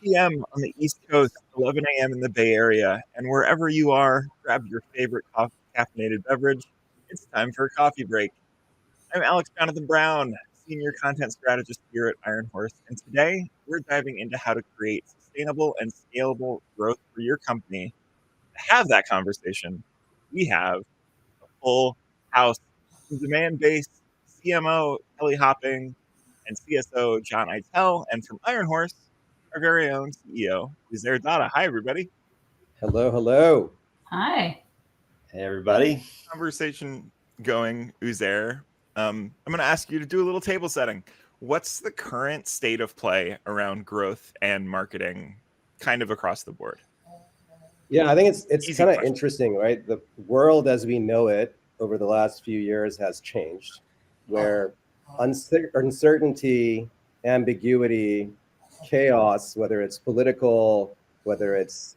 p.m. on the East Coast, 11 a.m. in the Bay Area, and wherever you are, grab your favorite caffeinated beverage. It's time for a coffee break. I'm Alex Jonathan Brown, Senior Content Strategist here at Iron Horse, and today we're diving into how to create sustainable and scalable growth for your company. To have that conversation, we have a full house from demand-based CMO Kelly Hopping and CSO John Eitel, and from Iron Horse, our very own CEO, Uzair Dada. Hi, everybody. Hello, hello. Hi. Hey, everybody. Conversation going, Uzair. I'm going to ask you to do a little table setting. What's the current state of play around growth and marketing kind of across the board? Yeah, I think it's Easy kind of question. interesting, right? The world as we know it over the last few years has changed, where uncertainty, ambiguity, chaos, whether it's political, whether it's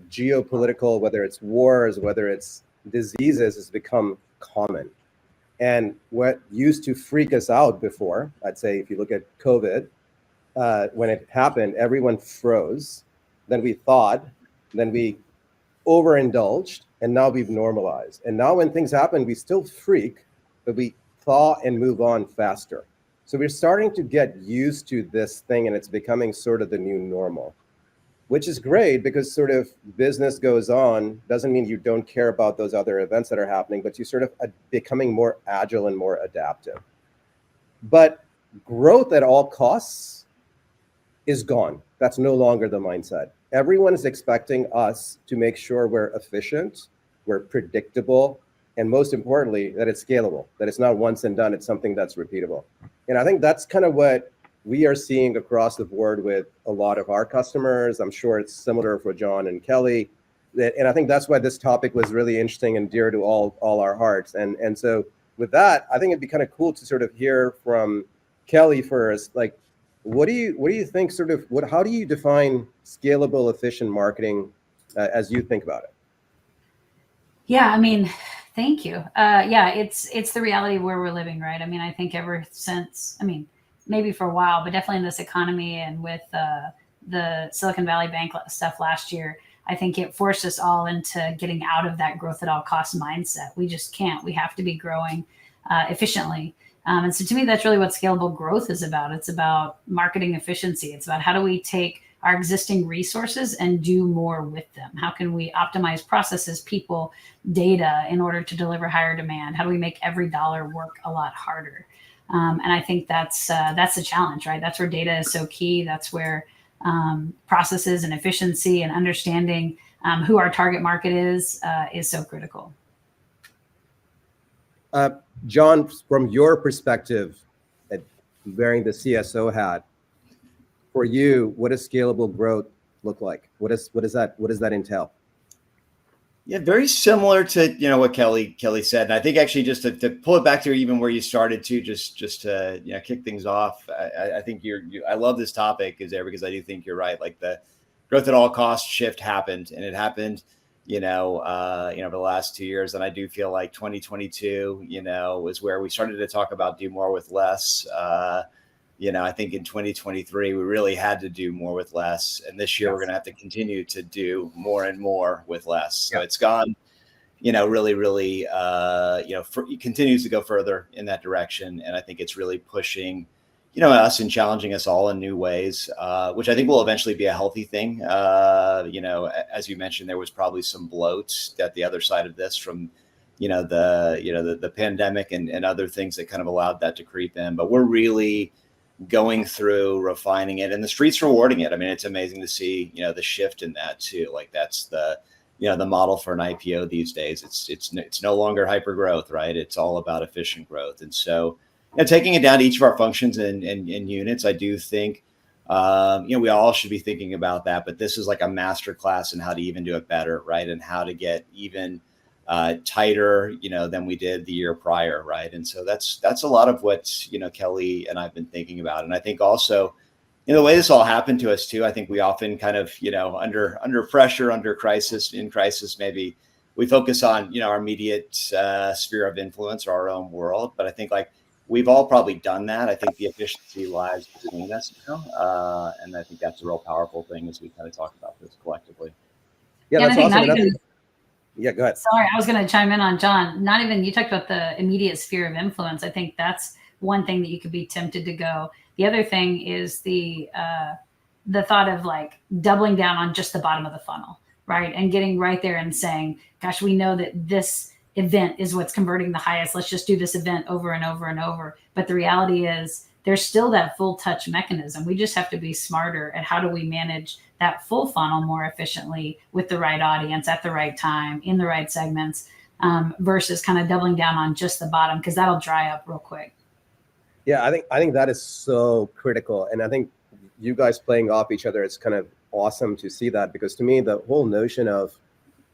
geopolitical, whether it's wars, whether it's diseases, has become common. And what used to freak us out before, I'd say if you look at COVID, when it happened, everyone froze. Then we thawed, then we overindulged, and now we've normalized. And now when things happen, we still freak, but we thaw and move on faster. So we're starting to get used to this thing, and it's becoming sort of the new normal, which is great because sort of business goes on. Doesn't mean you don't care about those other events that are happening, but you sort of are becoming more agile and more adaptive. But growth at all costs is gone. That's no longer the mindset. Everyone is expecting us to make sure we're efficient, we're predictable, and most importantly, that it's scalable, that it's not once and done, it's something that's repeatable. And I think that's kind of what we are seeing across the board with a lot of our customers. I'm sure it's similar for John and Kelly. And I think that's why this topic was really interesting and dear to all our hearts. And so with that, I think it'd be kind of cool to sort of hear from Kelly first, like, what do you think how do you define scalable, efficient marketing as you think about it? Yeah, I mean, thank you. Yeah, it's the reality where we're living, right? I mean, I think ever since, maybe for a while, but definitely in this economy and with the Silicon Valley Bank stuff last year, I think it forced us all into getting out of that growth at all costs mindset. We just can't. We have to be growing efficiently. And so to me, that's really what scalable growth is about. It's about marketing efficiency. It's about how do we take our existing resources and do more with them? How can we optimize processes, people, data in order to deliver higher demand? How do we make every dollar work a lot harder? And I think that's the challenge, right? That's where data is so key. That's where processes and efficiency and understanding who our target market is so critical. John, from your perspective, at wearing the CSO hat, for you, what does scalable growth look like? What does that entail? Yeah, very similar to what Kelly said, and I think actually just to pull it back to even where you started to just to kick things off. I think I love this topic because I do think you're right. Like the growth at all costs shift happened, and it happened over the last 2 years. And I do feel like 2022, was where we started to talk about do more with less. I think in 2023, we really had to do more with less. And this year, We're going to have to continue to do more and more with less. So It's gone, really, really, it continues to go further in that direction. And I think it's really pushing, us and challenging us all in new ways, which I think will eventually be a healthy thing. As you mentioned, there was probably some bloat at the other side of this from, the pandemic and other things that kind of allowed that to creep in. But we're really going through refining it, and the street's rewarding it. I mean, it's amazing to see, the shift in that too. Like that's the model for an IPO these days. It's no longer hyper growth, right? It's all about efficient growth. And so, taking it down to each of our functions and units, I do think, we all should be thinking about that. But this is like a master class in how to even do it better, right? And how to get even tighter, than we did the year prior, right? And so that's a lot of what Kelly and I've been thinking about. And I think also, the way this all happened to us too, I think we often kind of under pressure, in crisis, maybe we focus on our immediate sphere of influence or our own world. But I think like we've all probably done that. I think the efficiency lies between us now. And I think that's a real powerful thing as we kind of talk about this collectively. Yeah, And I that's think awesome. not even, Yeah, go ahead. sorry, I was going to chime in on John. Not even, you talked about the immediate sphere of influence. I think that's one thing that you could be tempted to go. The other thing is the thought of like doubling down on just the bottom of the funnel, right? And getting right there and saying, gosh, we know that this event is what's converting the highest. Let's just do this event over and over and over. But the reality is there's still that full touch mechanism. We just have to be smarter at how do we manage that full funnel more efficiently with the right audience at the right time in the right segments, versus kind of doubling down on just the bottom, because that'll dry up real quick. Yeah, I think that is so critical. And I think you guys playing off each other, it's kind of awesome to see that, because to me, the whole notion of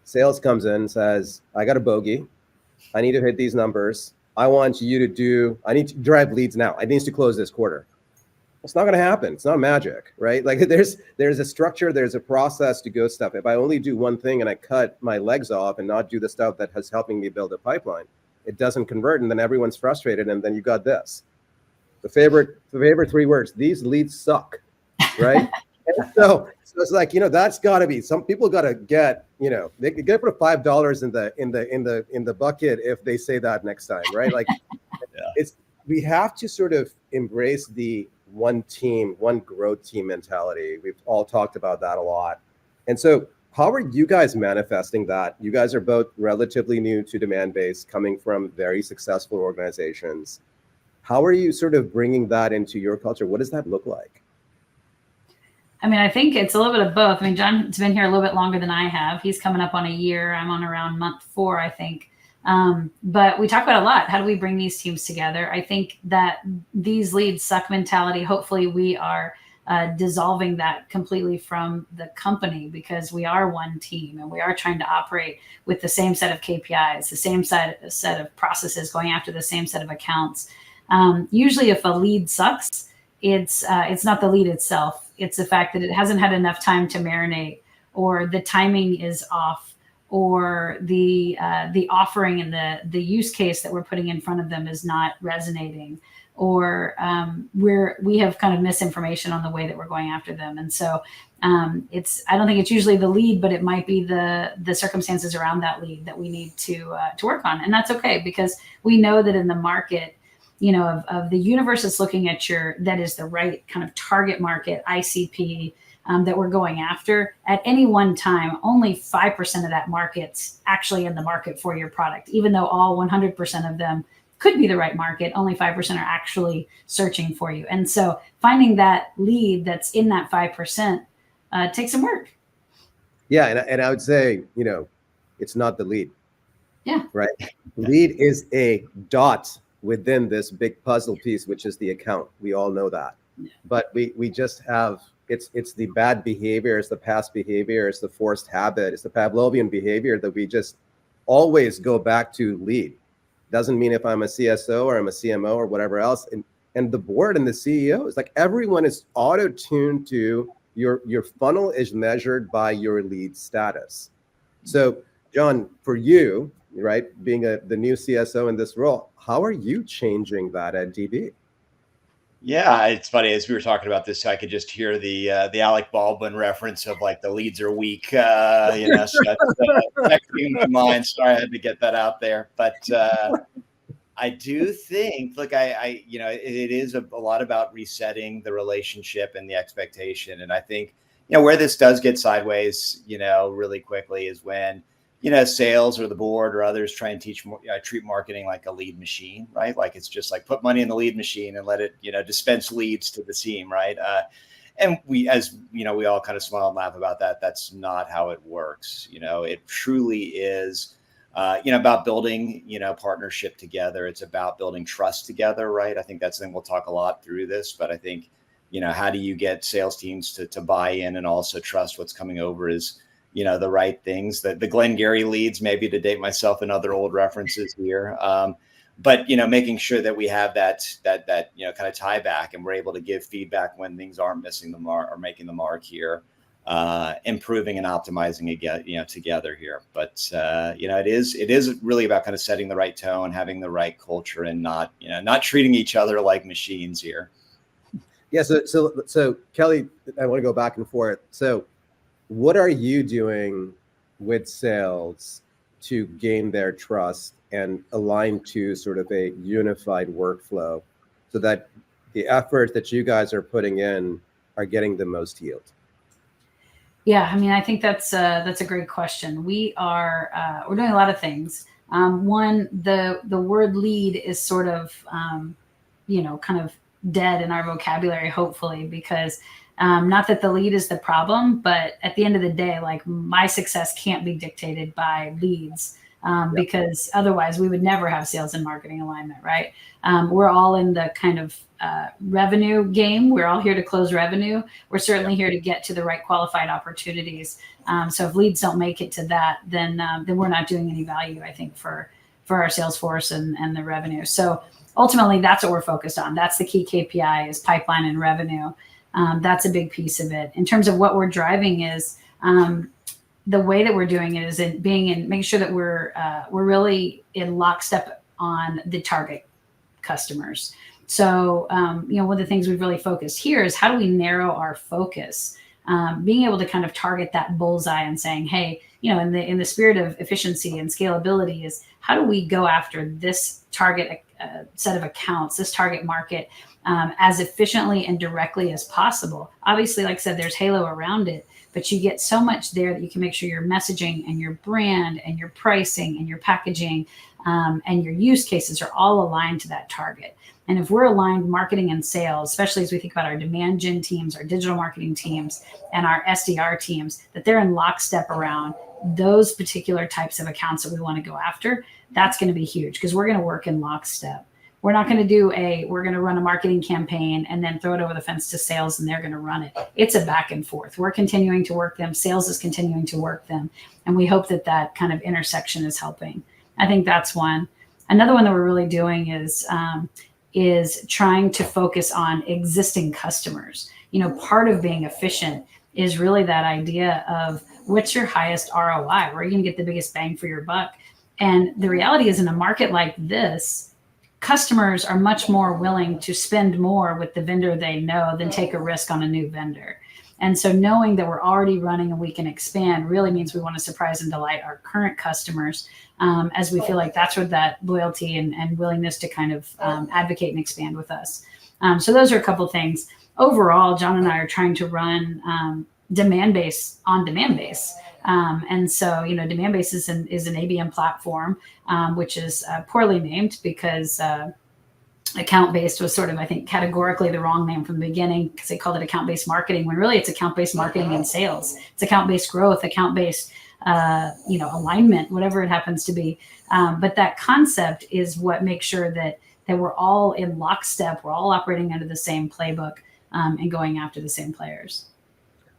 sales comes in, says, I got a bogey. I need to hit these numbers. I need to drive leads now. I need to close this quarter. It's not going to happen. It's not magic, right? Like there's a structure, there's a process to go stuff. If I only do one thing and I cut my legs off and not do the stuff that has helping me build a pipeline, it doesn't convert. And then everyone's frustrated. And then you got this. The favorite 3 words, these leads suck, right? so it's like, that's gotta be, some people gotta get, they could get put $5 in the bucket if they say that next time, right? Like yeah. We have to sort of embrace the one team, one growth team mentality. We've all talked about that a lot. And so how are you guys manifesting that? You guys are both relatively new to demand-based, coming from very successful organizations. How are you sort of bringing that into your culture? What does that look like? I mean, I think it's a little bit of both. I mean, John's been here a little bit longer than I have. He's coming up on a year. I'm on around month 4, I think. But we talk about a lot. How do we bring these teams together? I think that these leads suck mentality, hopefully we are dissolving that completely from the company, because we are one team and we are trying to operate with the same set of KPIs, the same set of processes, going after the same set of accounts. Usually if a lead sucks, it's not the lead itself. It's the fact that it hasn't had enough time to marinate, or the timing is off, or the offering and the use case that we're putting in front of them is not resonating, or we have kind of misinformation on the way that we're going after them. And so I don't think it's usually the lead, but it might be the circumstances around that lead that we need to work on. And that's okay, because we know that in the market, of the universe that's looking at that is the right kind of target market, ICP, that we're going after, at any one time, only 5% of that market's actually in the market for your product. Even though all 100% of them could be the right market, only 5% are actually searching for you. And so finding that lead that's in that 5% takes some work. Yeah, and I would say, it's not the lead. Yeah. Right. Lead is a dot within this big puzzle piece, which is the account. We all know that. Yeah. But we just have, it's the bad behavior, it's the past behavior, it's the forced habit, it's the Pavlovian behavior that we just always go back to lead. Doesn't mean if I'm a CSO or I'm a CMO or whatever else. And the board and the CEO is like, everyone is auto-tuned to your funnel is measured by your lead status. So John, for you, right, being the new CSO in this role, how are you changing that at DB? Yeah, it's funny, as we were talking about this, I could just hear the Alec Baldwin reference of like the leads are weak, so that's texting to mind. Sorry, I had to get that out there, but I do think, look, it is a lot about resetting the relationship and the expectation, and I think where this does get sideways, really quickly is when sales or the board or others try and treat marketing like a lead machine, right? Like it's just like put money in the lead machine and let it, dispense leads to the team, right? And we all kind of smile and laugh about that. That's not how it works. It truly is, about building, partnership together. It's about building trust together, right? I think that's the thing. We'll talk a lot through this, but I think, how do you get sales teams to buy in and also trust what's coming over is, the right things, the Glengarry leads, maybe to date myself and other old references here. But, making sure that we have that kind of tie back and we're able to give feedback when things aren't missing the mark or making the mark here. improving and optimizing again, together here. But it is really about kind of setting the right tone, having the right culture, and not treating each other like machines here. Yeah. So Kelly, I want to go back and forth. So what are you doing with sales to gain their trust and align to sort of a unified workflow so that the efforts that you guys are putting in are getting the most yield? Yeah, I mean, I think that's a great question. We're doing a lot of things. One, the word lead is sort of kind of dead in our vocabulary, hopefully, because not that the lead is the problem, but at the end of the day, like, my success can't be dictated by leads, because otherwise we would never have sales and marketing alignment, right? We're all in the kind of revenue game. We're all here to close revenue. We're certainly here to get to the right qualified opportunities. So if leads don't make it to that, then we're not doing any value, I think, for our sales force and the revenue. So ultimately, that's what we're focused on. That's the key KPI, is pipeline and revenue. That's a big piece of it. In terms of what we're driving is the way that we're doing it is making sure that we're really in lockstep on the target customers. So, one of the things we've really focused here is how do we narrow our focus, being able to kind of target that bullseye and saying, hey, in the spirit of efficiency and scalability, is how do we go after this target set of accounts, this target market, as efficiently and directly as possible. Obviously, like I said, there's halo around it, but you get so much there that you can make sure your messaging and your brand and your pricing and your packaging and your use cases are all aligned to that target. And if we're aligned, marketing and sales, especially as we think about our demand gen teams, our digital marketing teams, and our SDR teams, that they're in lockstep around those particular types of accounts that we want to go after, that's going to be huge, because we're going to work in lockstep. We're not going to we're going to run a marketing campaign and then throw it over the fence to sales and they're going to run it. It's a back and forth. We're continuing to work them. Sales is continuing to work them. And we hope that kind of intersection is helping. I think that's one. Another one that we're really doing is trying to focus on existing customers. Part of being efficient is really that idea of what's your highest ROI? Where are you going to get the biggest bang for your buck? And the reality is, in a market like this, customers are much more willing to spend more with the vendor they know than take a risk on a new vendor. And so knowing that we're already running and we can expand really means we want to surprise and delight our current customers, as we feel like that's where that loyalty and willingness to kind of advocate and expand with us. So those are a couple of things. Overall, John and I are trying to run demand base on demand base. And so, demand base is an ABM platform, which is poorly named because account-based was sort of, I think, categorically the wrong name from the beginning, because they called it account-based marketing, when really it's account-based marketing and sales. It's account-based growth, account-based, alignment, whatever it happens to be. But that concept is what makes sure that we're all in lockstep. We're all operating under the same playbook and going after the same players.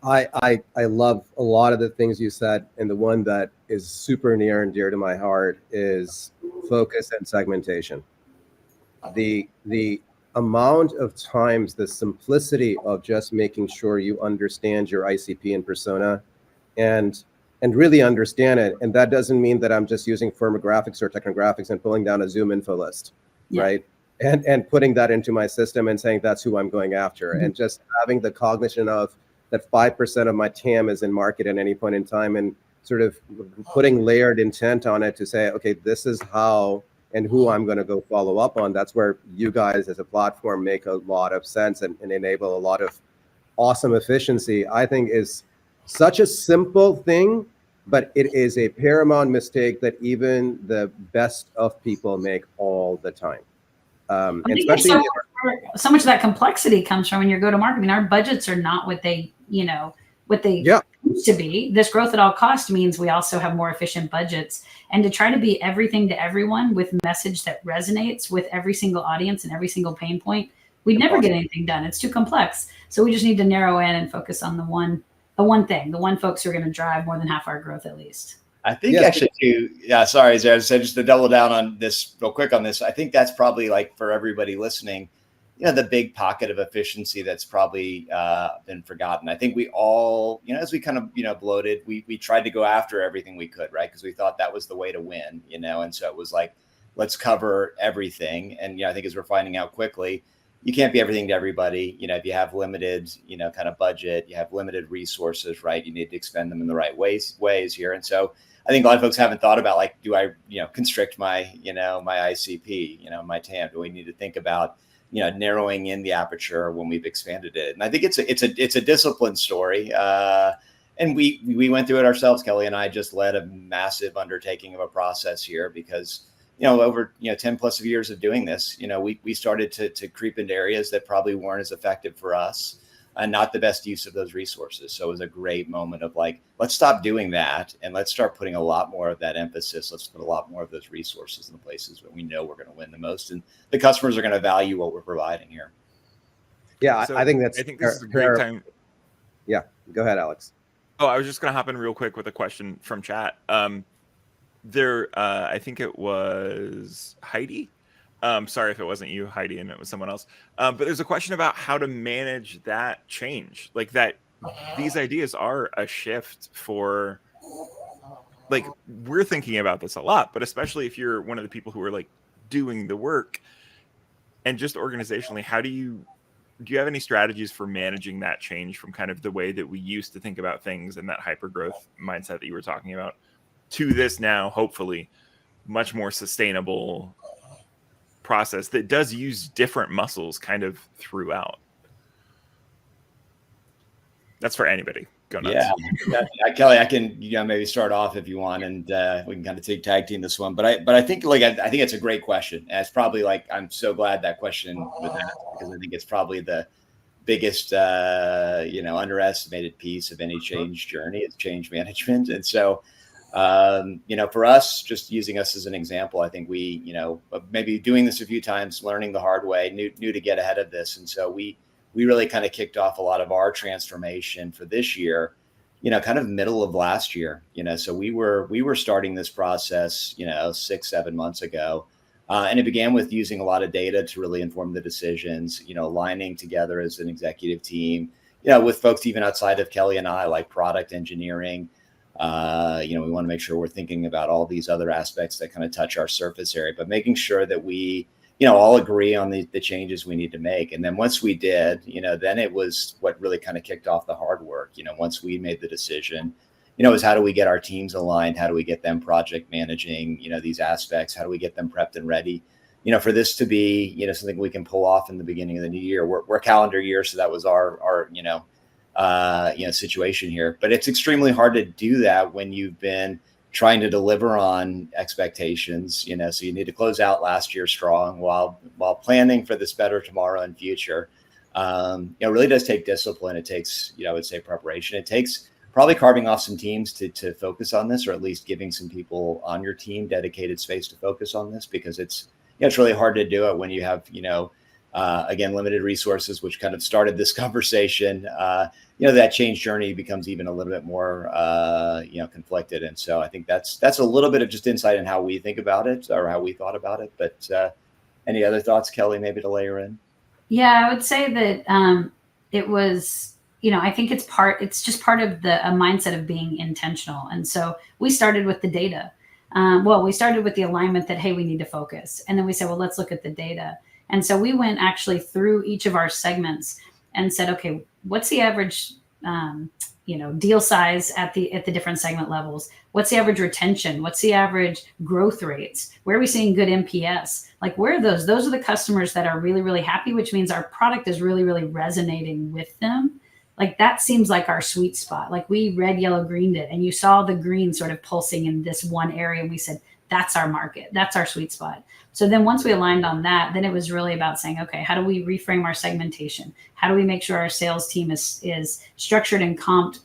I love a lot of the things you said, and the one that is super near and dear to my heart is focus and segmentation. The amount of times, the simplicity of just making sure you understand your ICP and persona and really understand it. And that doesn't mean that I'm just using firmographics or technographics and pulling down a Zoom info list, right? And putting that into my system and saying that's who I'm going after. Mm-hmm. And just having the cognition of that 5% of my TAM is in market at any point in time, and sort of putting layered intent on it to say, okay, this is how and who I'm going to go follow up on. That's where you guys as a platform make a lot of sense and enable a lot of awesome efficiency. I think is such a simple thing, but it is a paramount mistake that even the best of people make all the time. And especially so much of that complexity comes from when you go to market. I mean, our budgets are not what they used to be. This growth at all cost means we also have more efficient budgets, and to try to be everything to everyone with message that resonates with every single audience and every single pain point, we'd never get anything done. It's too complex. So we just need to narrow in and focus on the one folks who are going to drive more than half our growth at least. I think actually too, sorry, Zara, just to double down on this real quick on this, I think that's probably, like, for everybody listening, the big pocket of efficiency that's probably been forgotten. I think we all, as we kind of, bloated, we tried to go after everything we could, right? Because we thought that was the way to win, and so it was like, let's cover everything. And, I think as we're finding out quickly, you can't be everything to everybody. If you have limited, kind of budget, you have limited resources, right? You need to expend them in the right ways here. And so I think a lot of folks haven't thought about, like, do I, constrict my, my ICP, my TAM? Do we need to think about, narrowing in the aperture when we've expanded it? And I think it's a discipline story. And we went through it ourselves. Kelly and I just led a massive undertaking of a process here because, over 10 plus of years of doing this, we started to creep into areas that probably weren't as effective for us and not the best use of those resources. So it was a great moment of like, let's stop doing that and let's start putting a lot more of that emphasis. Let's put a lot more of those resources in the places where we know we're going to win the most and the customers are going to value what we're providing here. Yeah, So I think this is a great time. Yeah, go ahead, Alex. Oh, I was just going to hop in real quick with a question from chat. I think it was Heidi. Sorry if it wasn't you, Heidi, and it was someone else. But there's a question about how to manage that change, like that these ideas are a shift for, like, we're thinking about this a lot, but especially if you're one of the people who are like doing the work and just organizationally, do you have any strategies for managing that change from kind of the way that we used to think about things and that hyper growth mindset that you were talking about to this now, hopefully much more sustainable process that does use different muscles kind of throughout? That's for anybody. Go nuts. Yeah, Kelly, I can maybe start off if you want, and we can kind of tag team this one. But I think I think it's a great question. And it's probably like, I'm so glad that question was asked because I think it's probably the biggest underestimated piece of any change journey is change management. And so for us, just using us as an example, I think we, maybe doing this a few times, learning the hard way, knew to get ahead of this. And so we really kind of kicked off a lot of our transformation for this year, kind of middle of last year, so we were starting this process, 6-7 months ago. And it began with using a lot of data to really inform the decisions, aligning together as an executive team, with folks even outside of Kelly and I, like product engineering. We want to make sure we're thinking about all these other aspects that kind of touch our surface area, but making sure that we, all agree on the changes we need to make. And then once we did, then it was what really kind of kicked off the hard work. Once we made the decision, is how do we get our teams aligned? How do we get them project managing, these aspects? How do we get them prepped and ready, for this to be, something we can pull off in the beginning of the new year? We're calendar year. So that was our situation here, but it's extremely hard to do that when you've been trying to deliver on expectations, so you need to close out last year strong while planning for this better tomorrow and future. It really does take discipline. It takes, I would say, preparation. It takes probably carving off some teams to focus on this, or at least giving some people on your team dedicated space to focus on this, because it's really hard to do it when you have, again, limited resources, which kind of started this conversation. That change journey becomes even a little bit more, conflicted. And so I think that's a little bit of just insight in how we think about it, or how we thought about it. But any other thoughts, Kelly, maybe to layer in? Yeah, I would say that it was, I think it's just part of a mindset of being intentional. And so we started with the data. We started with the alignment that, hey, we need to focus. And then we said, well, let's look at the data. And so we went actually through each of our segments and said, okay, what's the average, deal size at the different segment levels? What's the average retention? What's the average growth rates? Where are we seeing good NPS? Like, where are those? Those are the customers that are really, really happy, which means our product is really, really resonating with them. Like, that seems like our sweet spot. Like, we red, yellow, greened it, and you saw the green sort of pulsing in this one area. And we said, that's our market. That's our sweet spot. So then once we aligned on that, then it was really about saying, okay, how do we reframe our segmentation? How do we make sure our sales team is structured and comped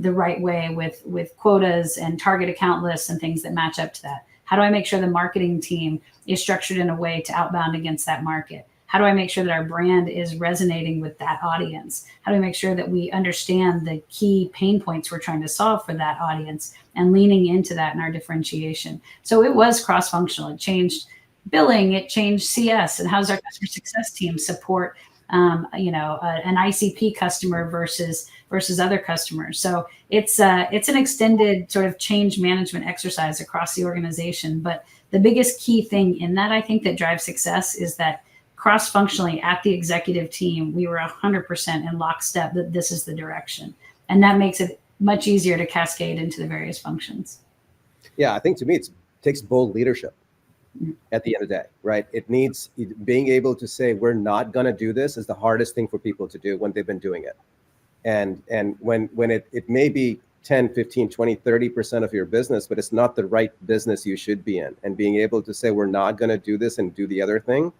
the right way with quotas and target account lists and things that match up to that? How do I make sure the marketing team is structured in a way to outbound against that market? How do I make sure that our brand is resonating with that audience? How do we make sure that we understand the key pain points we're trying to solve for that audience and leaning into that in our differentiation? So it was cross-functional. It changed billing, it changed CS, and how's our customer success team support an ICP customer versus other customers. So it's an extended sort of change management exercise across the organization. But the biggest key thing in that, I think, that drives success is that cross-functionally at the executive team, we were 100% in lockstep that this is the direction. And that makes it much easier to cascade into the various functions. Yeah, I think to me, it takes bold leadership at the end of the day, right? It needs being able to say, we're not going to do this is the hardest thing for people to do when they've been doing it. And when it may be 10, 15, 20, 30% of your business, but it's not the right business you should be in. And being able to say, we're not going to do this and do the other thing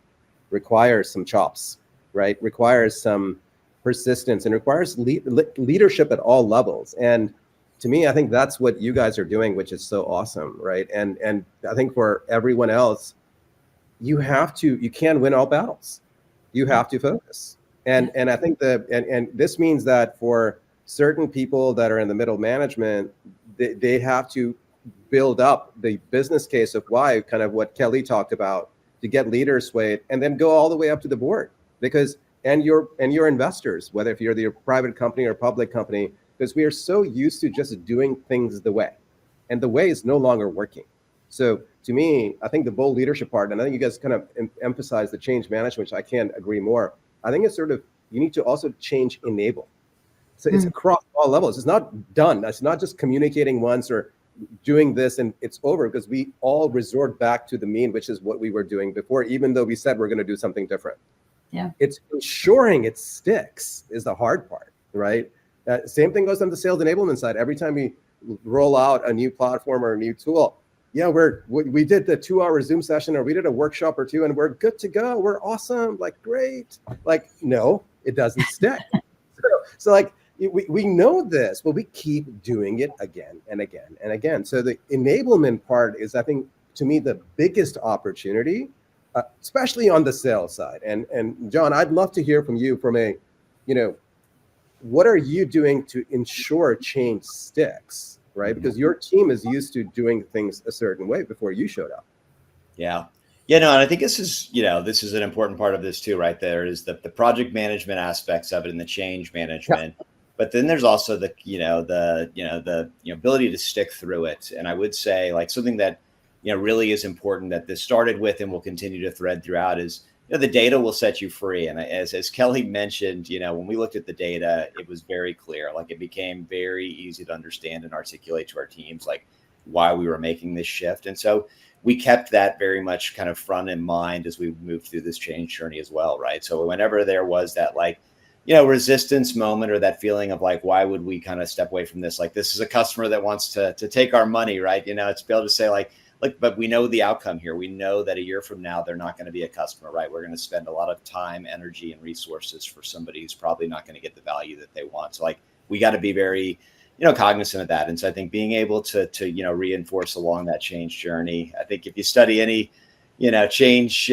requires some chops, right? Requires some persistence and requires leadership at all levels. And to me, I think that's what you guys are doing, which is so awesome, right? And I think for everyone else, you can't win all battles. You have to focus. And I think and this means that for certain people that are in the middle management, they have to build up the business case of why, kind of what Kelly talked about, to get leaders swayed, and then go all the way up to the board, because and your investors, whether if you're the private company or public company, because we are so used to just doing things the way, and the way is no longer working. So to me, I think the bold leadership part, and I think you guys kind of emphasize the change management, which I can't agree more. I think it's sort of, you need to also change enable. So it's across all levels. It's not done. It's not just communicating once or doing this and it's over, because we all resort back to the mean, which is what we were doing before, even though we said we're going to do something different. Yeah, it's ensuring it sticks is the hard part, right? Same thing goes on the sales enablement side. Every time we roll out a new platform or a new tool, we did the 2-hour Zoom session, or we did a workshop or two, and we're good to go. We're awesome. Like, great. Like, no, it doesn't stick. So like, we know this, but we keep doing it again and again and again. So the enablement part is, I think, to me, the biggest opportunity, especially on the sales side. And John, I'd love to hear from you from what are you doing to ensure change sticks, right? Because your team is used to doing things a certain way before you showed up. Yeah. And I think this is an important part of this too, right? There is the project management aspects of it and the change management. Yeah. But then there's also the ability to stick through it. And I would say, like, something that, really is important that this started with and will continue to thread throughout is, the data will set you free. And as Kelly mentioned, when we looked at the data, it was very clear. Like, it became very easy to understand and articulate to our teams, like, why we were making this shift. And so we kept that very much kind of front in mind as we moved through this change journey as well, right? So whenever there was that, like, resistance moment, or that feeling of like, why would we kind of step away from this? Like, this is a customer that wants to take our money, right? It's be able to say like, but we know the outcome here. We know that a year from now, they're not going to be a customer, right? We're going to spend a lot of time, energy, and resources for somebody who's probably not going to get the value that they want. So like, we got to be very, cognizant of that. And so I think being able to reinforce along that change journey, I think if you study any, change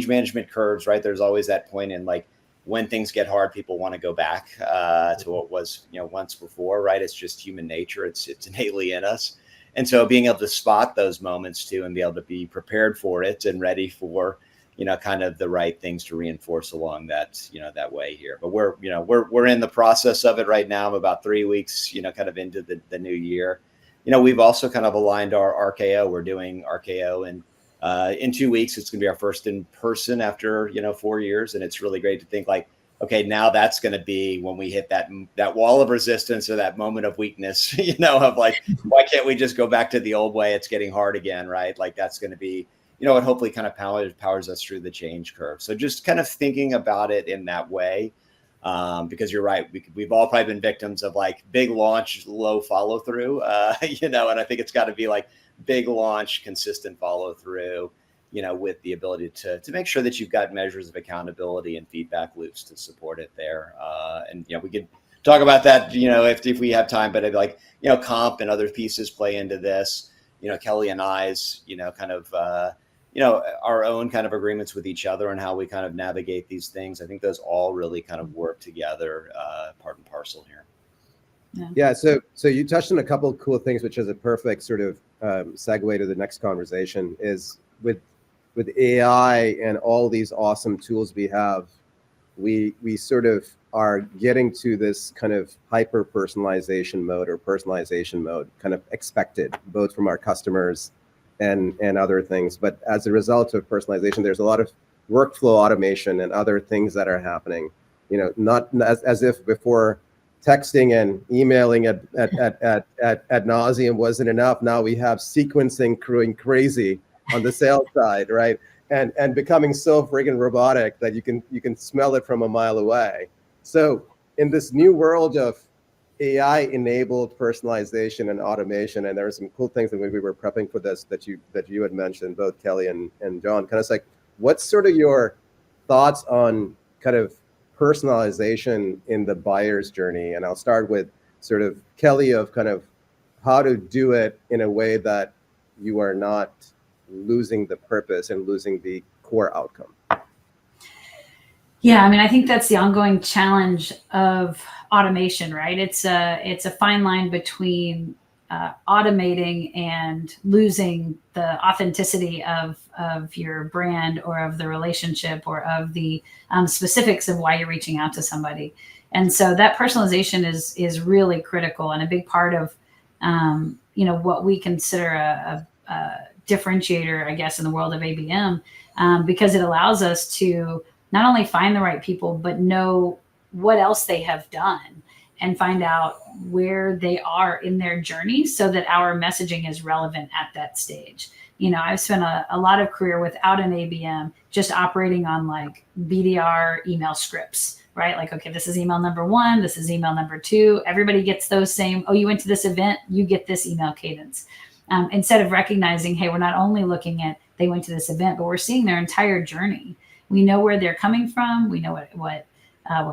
management curves, right? There's always that point in, like, when things get hard, people want to go back to what was, once before, right? It's just human nature. It's innately in us. And so being able to spot those moments too, and be able to be prepared for it and ready for, kind of the right things to reinforce along that, that way here. But we're in the process of it right now. I'm about 3 weeks, kind of into the new year. We've also kind of aligned our RKO. We're doing RKO in 2 weeks. It's going to be our first in person after, 4 years. And it's really great to think like, okay, now that's going to be when we hit that wall of resistance, or that moment of weakness, of like, why can't we just go back to the old way? It's getting hard again, right? Like, that's going to be, what hopefully kind of powers us through the change curve. So just kind of thinking about it in that way, because you're right. We've all probably been victims of like big launch, low follow through, and I think it's got to be like big launch, consistent follow through, with the ability to make sure that you've got measures of accountability and feedback loops to support it there. And, we could talk about that, if we have time, but like, comp and other pieces play into this, Kelly and I's, kind of, our own kind of agreements with each other and how we kind of navigate these things. I think those all really kind of work together, part and parcel here. Yeah. So you touched on a couple of cool things, which is a perfect sort of segue to the next conversation. Is with AI and all these awesome tools we have, we sort of are getting to this kind of hyper personalization mode or personalization mode, kind of expected, both from our customers and other things. But as a result of personalization, there's a lot of workflow automation and other things that are happening. Not as if before texting and emailing at nauseum wasn't enough. Now we have sequencing crewing crazy on the sales side, right? And becoming so friggin' robotic that you can smell it from a mile away. So in this new world of AI-enabled personalization and automation, and there are some cool things that when we were prepping for this that you had mentioned, both Kelly and John, kind of like, what's sort of your thoughts on kind of personalization in the buyer's journey? And I'll start with sort of Kelly, of kind of how to do it in a way that you are not losing the purpose and losing the core outcome. Yeah, I mean, I think that's the ongoing challenge of automation, right? It's a fine line between automating and losing the authenticity of your brand or of the relationship or of the specifics of why you're reaching out to somebody. And so that personalization is really critical and a big part of what we consider a differentiator, I guess, in the world of ABM, because it allows us to not only find the right people, but know what else they have done and find out where they are in their journey so that our messaging is relevant at that stage. I've spent a lot of career without an ABM, just operating on like BDR email scripts, right? Like, okay, this is email number 1, this is email number 2. Everybody gets those same, oh, you went to this event, you get this email cadence. Instead of recognizing, hey, we're not only looking at they went to this event, but we're seeing their entire journey. We know where they're coming from. We know what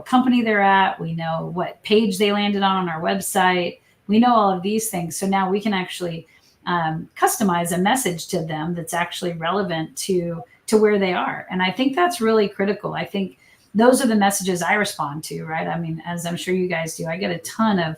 company they're at. We know what page they landed on our website. We know all of these things. So now we can actually customize a message to them that's actually relevant to where they are. And I think that's really critical. I think those are the messages I respond to, right? I mean, as I'm sure you guys do, I get a ton of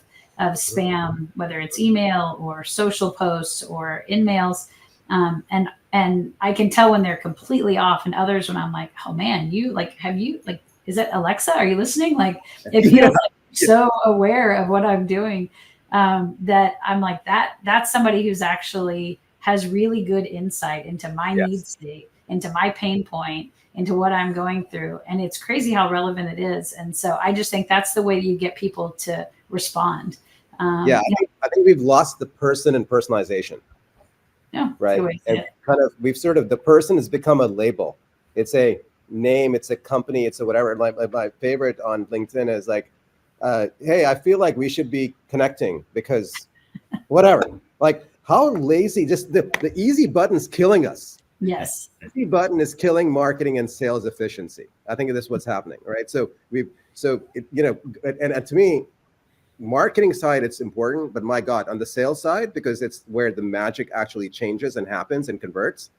spam, whether it's email or social posts or in-mails. And I can tell when they're completely off, and others when I'm like, oh man, is that Alexa? Are you listening? Like, it feels like so aware of what I'm doing, that I'm like, that's somebody who's actually has really good insight into my need state, into my pain point, into what I'm going through. And it's crazy how relevant it is. And so I just think that's the way you get people to respond. I think we've lost the person in personalization. Yeah, right. And kind of, the person has become a label. It's a name, it's a company, it's a whatever. My favorite on LinkedIn is like, hey, I feel like we should be connecting because whatever. Like, how lazy, just the easy button is killing us. Yes. The easy button is killing marketing and sales efficiency. I think that's what's happening, right? So and to me, marketing side, it's important, but my God, on the sales side, because it's where the magic actually changes and happens and converts,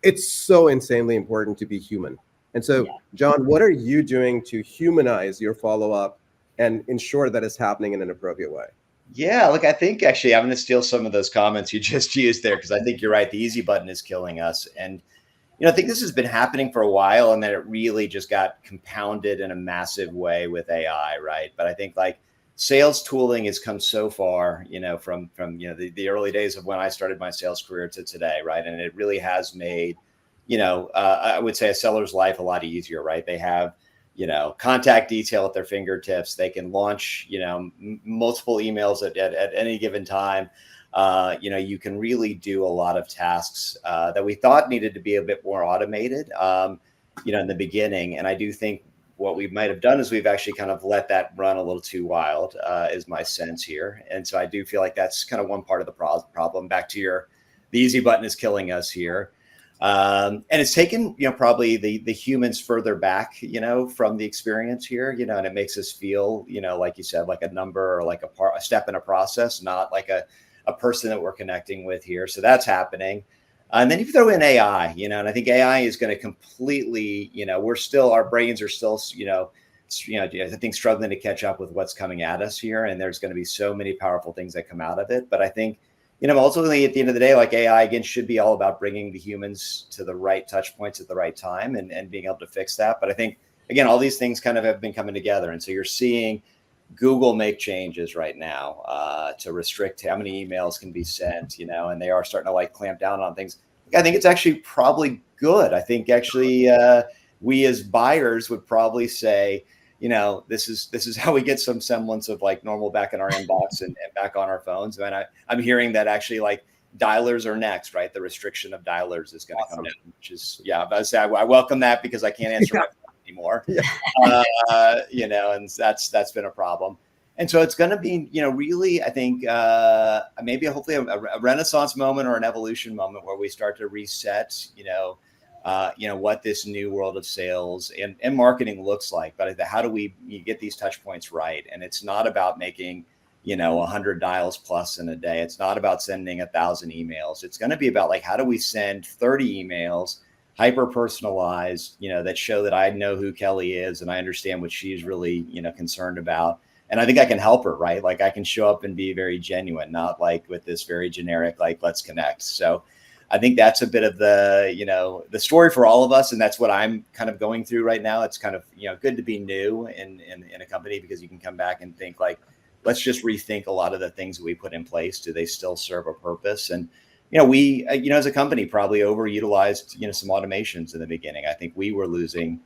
it's so insanely important to be human. And so, John, what are you doing to humanize your follow-up and ensure that it's happening in an appropriate way? Yeah, look, I think actually I'm going to steal some of those comments you just used there, because I think you're right. The easy button is killing us. And, I think this has been happening for a while, and then it really just got compounded in a massive way with AI, right? But I think like sales tooling has come so far, from the early days of when I started my sales career to today, right? And it really has made, I would say, a seller's life a lot easier, right? They have, contact detail at their fingertips. They can launch, multiple emails at any given time. You can really do a lot of tasks that we thought needed to be a bit more automated, in the beginning. And I do think what we might have done is we've actually kind of let that run a little too wild, is my sense here. And so I do feel like that's kind of one part of the problem. Back to the easy button is killing us here. And it's taken, probably the humans further back, from the experience here, and it makes us feel, like you said, like a number or like a step in a process, not like a person that we're connecting with here. So that's happening. And then you throw in AI, and I think AI is going to completely, our brains are still, I think struggling to catch up with what's coming at us here. And there's going to be so many powerful things that come out of it. But I think, ultimately at the end of the day, like AI again should be all about bringing the humans to the right touch points at the right time and being able to fix that. But I think again, all these things kind of have been coming together. And so you're seeing Google make changes right now to restrict how many emails can be sent, and they are starting to like clamp down on things. I think it's actually probably good. I think actually we as buyers would probably say, this is how we get some semblance of like normal back in our inbox and back on our phones. And I'm hearing that actually like dialers are next, right? The restriction of dialers is going to come down, which is, I welcome that because I can't answer my phone anymore, and that's been a problem. And so it's going to be, really, I think, maybe hopefully a renaissance moment or an evolution moment where we start to reset, what this new world of sales and marketing looks like. But how do we get these touch points right? And it's not about making, 100 dials plus in a day. It's not about sending 1,000 emails. It's going to be about like, how do we send 30 emails, hyper personalized, that show that I know who Kelly is and I understand what she's really, concerned about. And I think I can help her, right? Like I can show up and be very genuine, not like with this very generic, like, let's connect. So I think that's a bit of the, the story for all of us. And that's what I'm kind of going through right now. It's kind of, good to be new in a company because you can come back and think like, let's just rethink a lot of the things that we put in place. Do they still serve a purpose? And, we, as a company probably overutilized, some automations in the beginning. I think we were losing,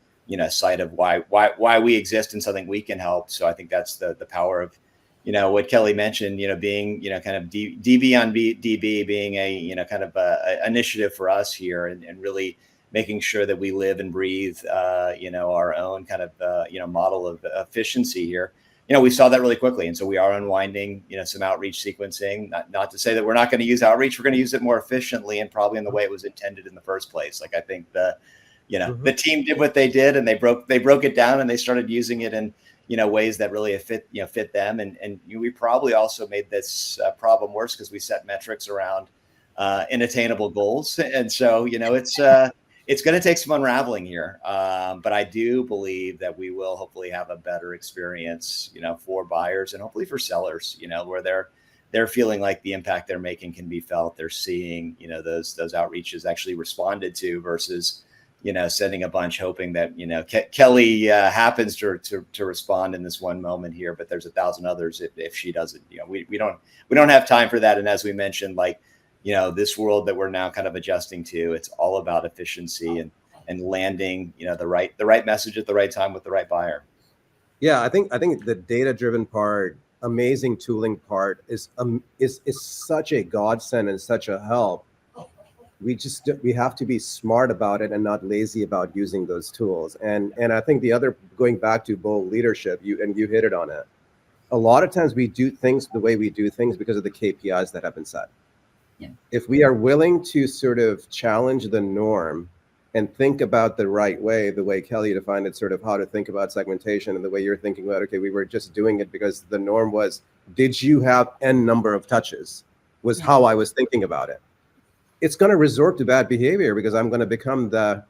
sight of why we exist and something we can help. So I think that's the power of, what Kelly mentioned, being, kind of DB on DB being a, kind of a initiative for us here and really making sure that we live and breathe, our own kind of, model of efficiency here. We saw that really quickly. And so we are unwinding, some outreach sequencing, not to say that we're not going to use outreach. We're going to use it more efficiently and probably in the way it was intended in the first place. Like I think the team did what they did and they broke it down and they started using it in, ways that really fit them. And we probably also made this problem worse because we set metrics around inattainable goals. And so, it's going to take some unraveling here. But I do believe that we will hopefully have a better experience, for buyers and hopefully for sellers, where they're feeling like the impact they're making can be felt. They're seeing, those outreaches actually responded to versus, sending a bunch hoping that, Kelly happens to respond in this one moment here, but there's 1,000 others if she doesn't. We don't have time for that. And as we mentioned, like, this world that we're now kind of adjusting to, it's all about efficiency and landing, the right message at the right time with the right buyer. Yeah, I think the data-driven part, amazing tooling part is such a godsend and such a help. We have to be smart about it and not lazy about using those tools. And I think the other, going back to bold leadership, you hit it on it. A lot of times we do things the way we do things because of the KPIs that have been set. Yeah. If we are willing to sort of challenge the norm and think about the right way, the way Kelly defined it, sort of how to think about segmentation and the way you're thinking about, okay, we were just doing it because the norm was, did you have N number of touches was how I was thinking about it. It's going to resort to bad behavior because I'm going to become the,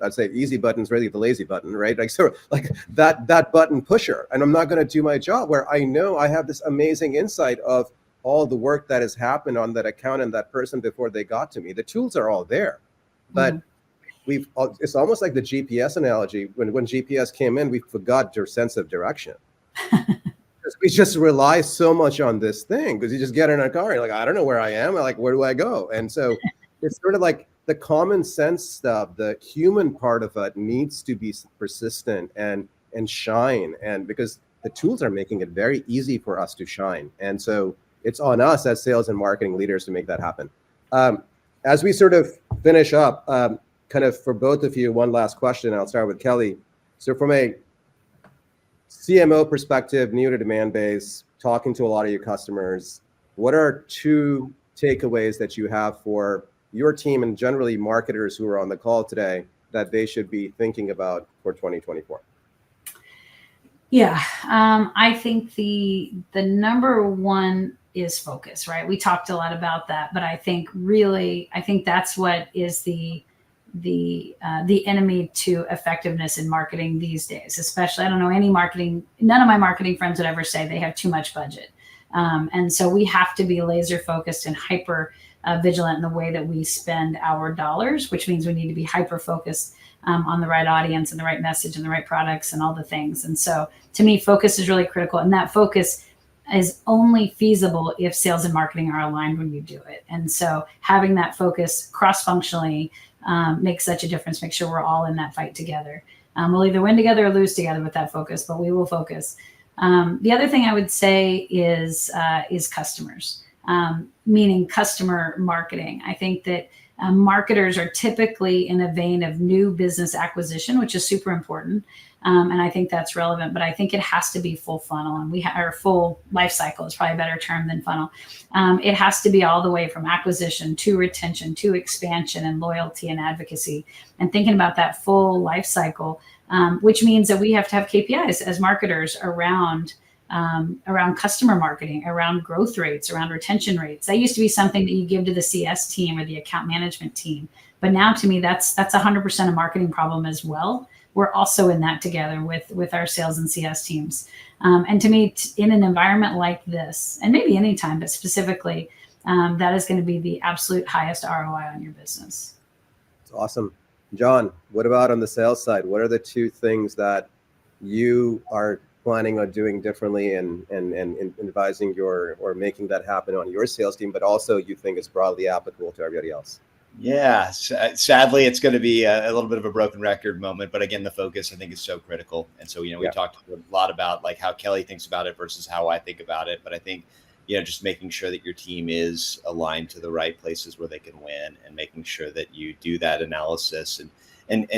I'd say easy button's really the lazy button, right? Like, so like that button pusher, and I'm not going to do my job where I know I have this amazing insight of all the work that has happened on that account and that person before they got to me. The tools are all there, but it's almost like the GPS analogy. When GPS came in, we forgot your sense of direction. We just rely so much on this thing because you just get in a car, you're like, I don't know where I am. Like, where do I go? And so it's sort of like the common sense stuff, the human part of it needs to be persistent and shine. And because the tools are making it very easy for us to shine. And so it's on us as sales and marketing leaders to make that happen. As we sort of finish up, kind of for both of you, one last question. I'll start with Kelly. So from a CMO perspective, new to demand base, talking to a lot of your customers, what are 2 takeaways that you have for your team and generally marketers who are on the call today that they should be thinking about for 2024? Yeah, I think the number one is focus, right? We talked a lot about that, but I think that's what is the enemy to effectiveness in marketing these days. Especially, I don't know none of my marketing friends would ever say they have too much budget. And so we have to be laser focused and hyper vigilant in the way that we spend our dollars, which means we need to be hyper focused on the right audience and the right message and the right products and all the things. And so to me, focus is really critical. And that focus is only feasible if sales and marketing are aligned when you do it. And so having that focus cross-functionally makes such a difference. Make sure we're all in that fight together. We'll either win together or lose together with that focus, but we will focus. The other thing I would say is customers, meaning customer marketing. I think that marketers are typically in a vein of new business acquisition, which is super important. And I think that's relevant, but I think it has to be full funnel, and our full life cycle is probably a better term than funnel. It has to be all the way from acquisition to retention to expansion and loyalty and advocacy, and thinking about that full life cycle, which means that we have to have KPIs as marketers around customer marketing, around growth rates, around retention rates. That used to be something that you give to the CS team or the account management team. But now to me, that's 100% a marketing problem as well. We're also in that together with our sales and CS teams. And to me, in an environment like this, and maybe any time, but specifically, that is going to be the absolute highest ROI on your business. It's awesome. John, what about on the sales side? What are the two things that you are planning on doing differently and advising or making that happen on your sales team, but also you think is broadly applicable to everybody else? Yeah, sadly, it's going to be a little bit of a broken record moment. But again, the focus, I think, is so critical. And so, we talked a lot about like how Kelly thinks about it versus how I think about it. But I think, just making sure that your team is aligned to the right places where they can win, and making sure that you do that analysis and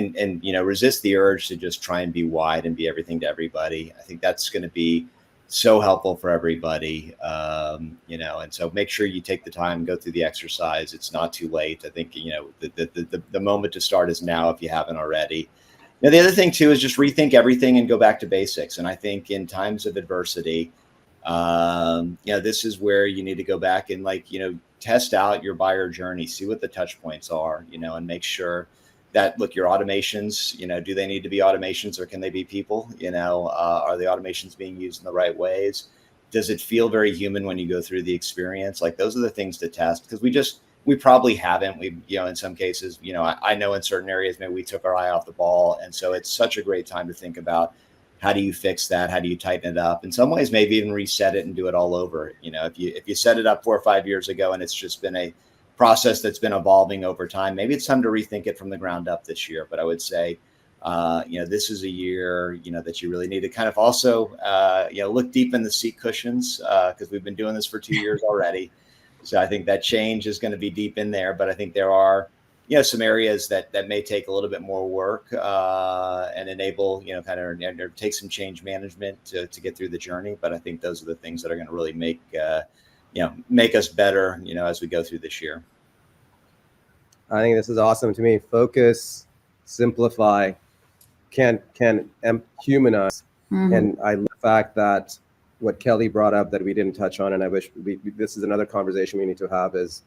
resist the urge to just try and be wide and be everything to everybody. I think that's going to be so helpful for everybody, and so make sure you take the time, go through the exercise. It's not too late. I think, the moment to start is now if you haven't already. Now, the other thing too is just rethink everything and go back to basics. And I think in times of adversity, this is where you need to go back and test out your buyer journey, see what the touch points are, and make sure that, look, your automations, do they need to be automations or can they be people? Are the automations being used in the right ways? Does it feel very human when you go through the experience? Like, those are the things to test, because we probably haven't. In some cases, I know in certain areas, maybe we took our eye off the ball. And so it's such a great time to think about, how do you fix that? How do you tighten it up? In some ways, maybe even reset it and do it all over. If you set it up 4 or 5 years ago and it's just been a process that's been evolving over time, maybe it's time to rethink it from the ground up this year. But I would say, this is a year, that you really need to kind of also, look deep in the seat cushions, because we've been doing this for 2 years already. So I think that change is going to be deep in there. But I think there are, some areas that may take a little bit more work, and enable, or take some change management to get through the journey. But I think those are the things that are going to really make us better, as we go through this year. I think this is awesome to me. Focus, simplify, can humanize. Mm-hmm. And I love the fact that what Kelly brought up that we didn't touch on, and I wish this is another conversation we need to have, is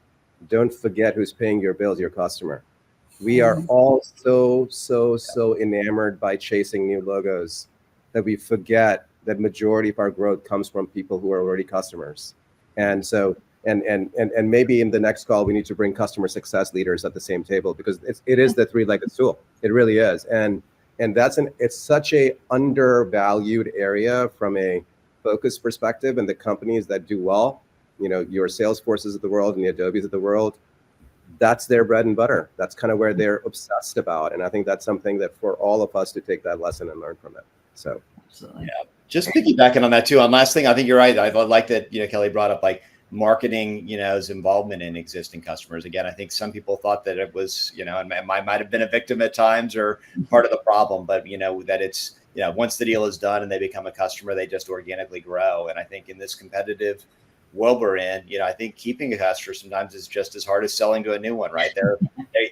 don't forget who's paying your bills, your customer. We are all so enamored by chasing new logos that we forget that majority of our growth comes from people who are already customers. And so, and maybe in the next call, we need to bring customer success leaders at the same table, because it is the three-legged stool. It really is. And it's such a undervalued area from a focus perspective. And the companies that do well, your Salesforces of the world and the Adobes of the world, that's their bread and butter. That's kind of where they're obsessed about. And I think that's something that for all of us to take that lesson and learn from it. So, absolutely. Yeah. Just piggybacking on that too. On last thing, I think you're right. I like that, Kelly brought up like marketing, his involvement in existing customers. Again, I think some people thought that it was, and I might have been a victim at times or part of the problem, but that it's, once the deal is done and they become a customer, they just organically grow. And I think in this competitive world we're in, I think keeping a customer sometimes is just as hard as selling to a new one, right?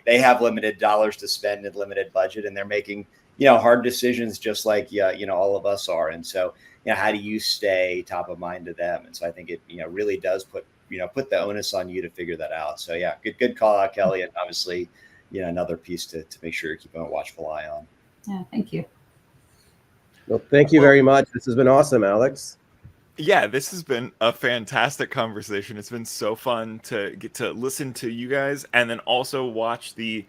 They have limited dollars to spend and limited budget, and they're making, hard decisions just like, all of us are. And so, how do you stay top of mind to them? And so I think it, really does put the onus on you to figure that out. So yeah, good call out, Kelly. And obviously, another piece to make sure you're keeping a watchful eye on. Yeah. Thank you. Well, thank you very much. This has been awesome, Alex. Yeah, this has been a fantastic conversation. It's been so fun to get to listen to you guys and then also watch the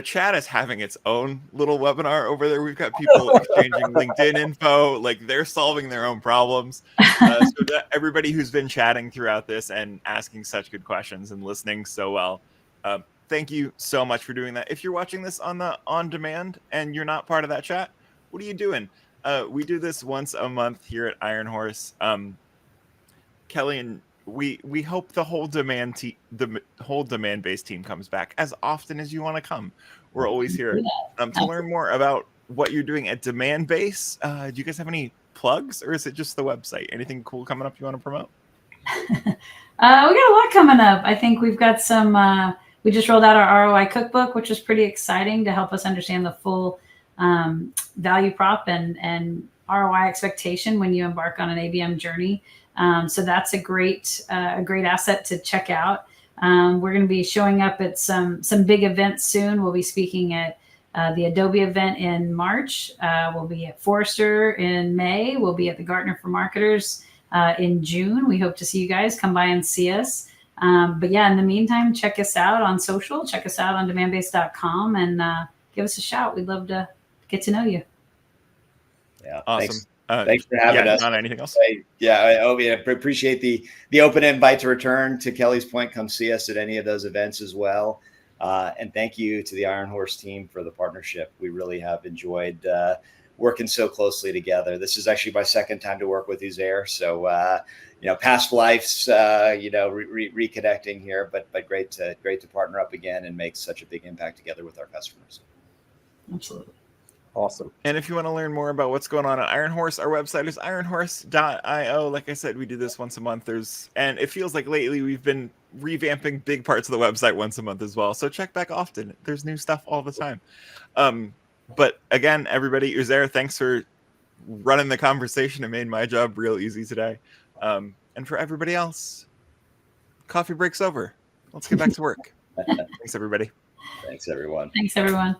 chat is having its own little webinar over there. We've got people exchanging LinkedIn info, like they're solving their own problems. So to everybody who's been chatting throughout this and asking such good questions and listening so well, thank you so much for doing that. If you're watching this on the on demand and you're not part of that chat, what are you doing? We do this once a month here at Iron Horse. Kelly and we hope the whole the whole demand based team comes back as often as you want to come. We're always here. To learn more about what you're doing at Demand Base, do you guys have any plugs, or is it just the website? Anything cool coming up you want to promote? We got a lot coming up. I think we've got some. We just rolled out our ROI cookbook, which is pretty exciting to help us understand the full value prop and ROI expectation when you embark on an ABM journey. So that's a great asset to check out. We're going to be showing up at some big events soon. We'll be speaking at the Adobe event in March. We'll be at Forrester in May. We'll be at the Gartner for Marketers in June. We hope to see you guys. Come by and see us. But yeah, in the meantime, check us out on social. Check us out on demandbase.com and give us a shout. We'd love to get to know you. Yeah, awesome. Thanks for having us. Not anything else. I appreciate the open invite to return. To Kelly's point, come see us at any of those events as well. And thank you to the Iron Horse team for the partnership. We really have enjoyed working so closely together. This is actually my second time to work with Uzair. So, past lives, reconnecting here, but great to partner up again and make such a big impact together with our customers. Absolutely. Awesome. And if you want to learn more about what's going on at Iron Horse, our website is ironhorse.io. Like I said, we do this once a month. And it feels like lately we've been revamping big parts of the website once a month as well. So check back often. There's new stuff all the time. But again, everybody, Uzair, thanks for running the conversation. It made my job real easy today. And for everybody else, coffee break's over. Let's get back to work. Thanks, everybody. Thanks, everyone. Thanks, everyone.